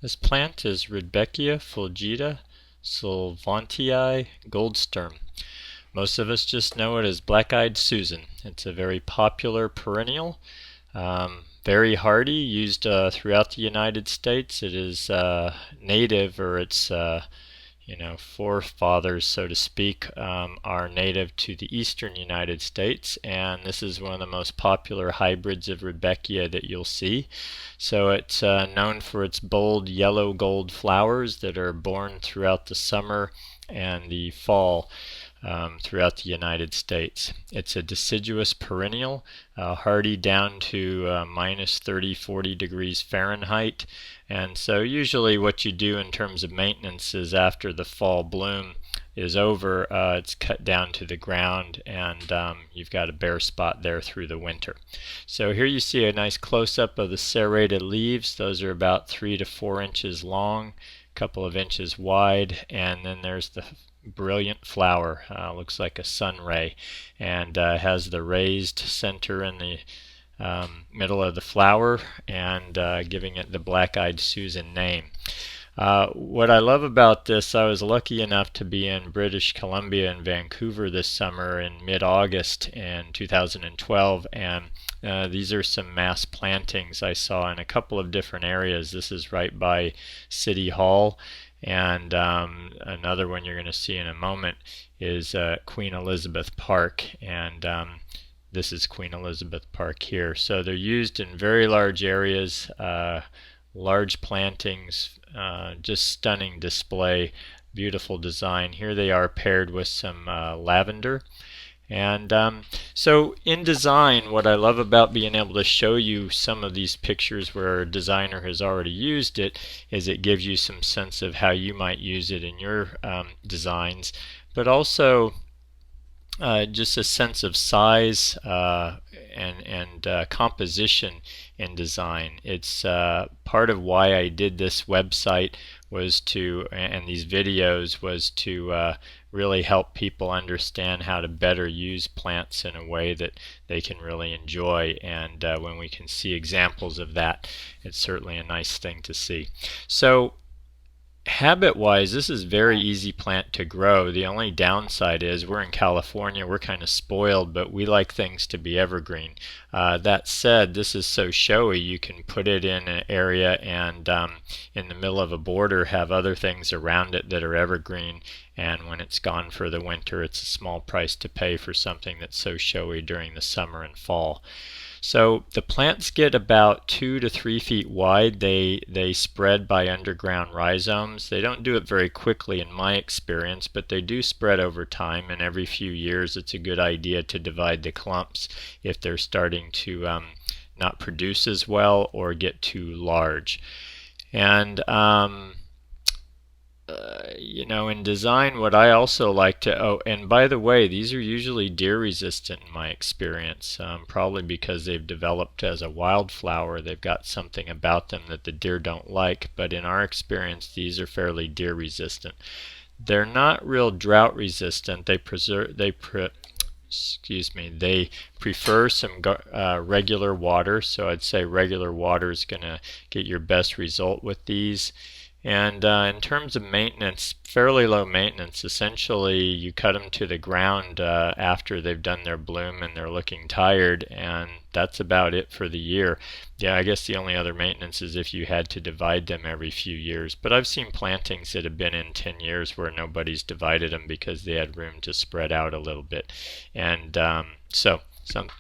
This plant is Rudbeckia, fulgida, sullivantii, Goldsturm. Most of us just know it as black-eyed Susan. It's a very popular perennial, very hardy, used throughout the United States. It is native, or its forefathers, so to speak, are native to the eastern United States, and this is one of the most popular hybrids of Rudbeckia that you'll see. So it's known for its bold yellow gold flowers that are born throughout the summer and the fall throughout the United States. It's a deciduous perennial, hardy down to minus 30-40 degrees Fahrenheit. And so usually what you do in terms of maintenance is after the fall bloom is over, it's cut down to the ground, and you've got a bare spot there through the winter. So here you see a nice close-up of the serrated leaves. Those are about 3 to 4 inches long, a couple of inches wide, and then there's the brilliant flower. Looks like a sun ray, and has the raised center in the middle of the flower, and giving it the black-eyed Susan name. What I love about this, I was lucky enough to be in British Columbia in Vancouver this summer in mid-August in 2012, and these are some mass plantings I saw in a couple of different areas. This is right by City Hall, and another one you're going to see in a moment is Queen Elizabeth Park, and this is Queen Elizabeth Park here. So they're used in very large areas, large plantings, just stunning display, beautiful design. Here they are paired with some lavender. And so in design, what I love about being able to show you some of these pictures where a designer has already used it is it gives you some sense of how you might use it in your designs, but also just a sense of size and composition in design. It's part of why I did this website was to, and these videos was to really help people understand how to better use plants in a way that they can really enjoy, and when we can see examples of that, it's certainly a nice thing to see. So habit-wise, this is a very easy plant to grow. The only downside is we're in California, we're kind of spoiled, but we like things to be evergreen. That said, this is so showy, you can put it in an area and in the middle of a border have other things around it that are evergreen, and when it's gone for the winter, it's a small price to pay for something that's so showy during the summer and fall. So the plants get about 2 to 3 feet wide. They spread by underground rhizomes. They don't do it very quickly in my experience, but they do spread over time, and every few years it's a good idea to divide the clumps if they're starting to not produce as well or get too large. And in design, what I also like to, and by the way, these are usually deer resistant in my experience, probably because they've developed as a wildflower. They've got something about them that the deer don't like, but in our experience, these are fairly deer resistant. They're not real drought resistant. They prefer some regular water, so I'd say regular water is going to get your best result with these. And in terms of maintenance, fairly low maintenance. Essentially, you cut them to the ground after they've done their bloom and they're looking tired, and that's about it for the year. Yeah, I guess the only other maintenance is if you had to divide them every few years. But I've seen plantings that have been in 10 years where nobody's divided them because they had room to spread out a little bit. And so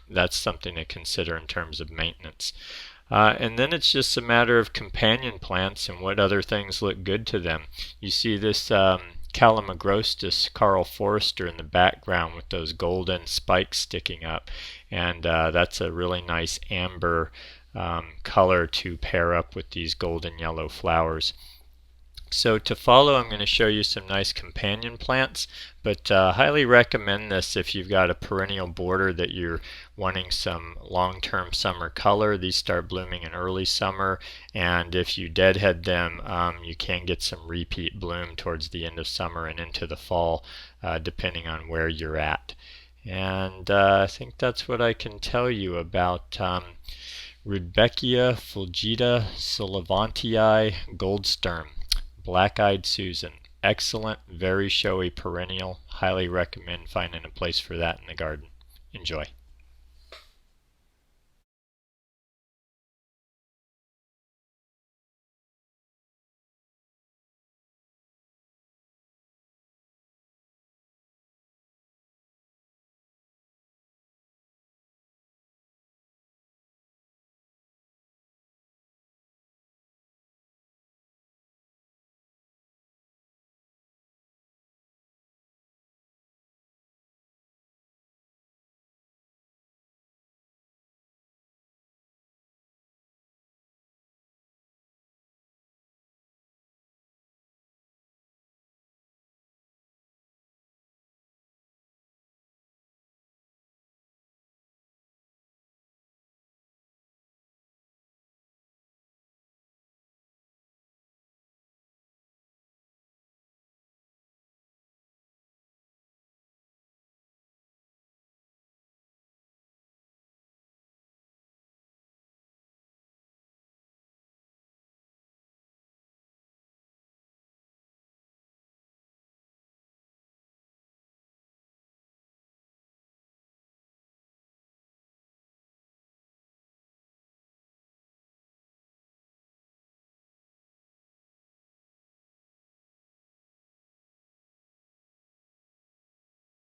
that's something to consider in terms of maintenance. And then it's just a matter of companion plants and what other things look good to them. You see this Calamagrostiis Karl Foerster in the background with those golden spikes sticking up, and that's a really nice amber color to pair up with these golden yellow flowers. So to follow, I'm going to show you some nice companion plants, but highly recommend this if you've got a perennial border that you're wanting some long-term summer color. These start blooming in early summer, and if you deadhead them, you can get some repeat bloom towards the end of summer and into the fall, depending on where you're at. And I think that's what I can tell you about Rudbeckia, fulgida, sullivantii, Goldsturm, Black-Eyed Susan. Excellent, very showy perennial. Highly recommend finding a place for that in the garden. Enjoy.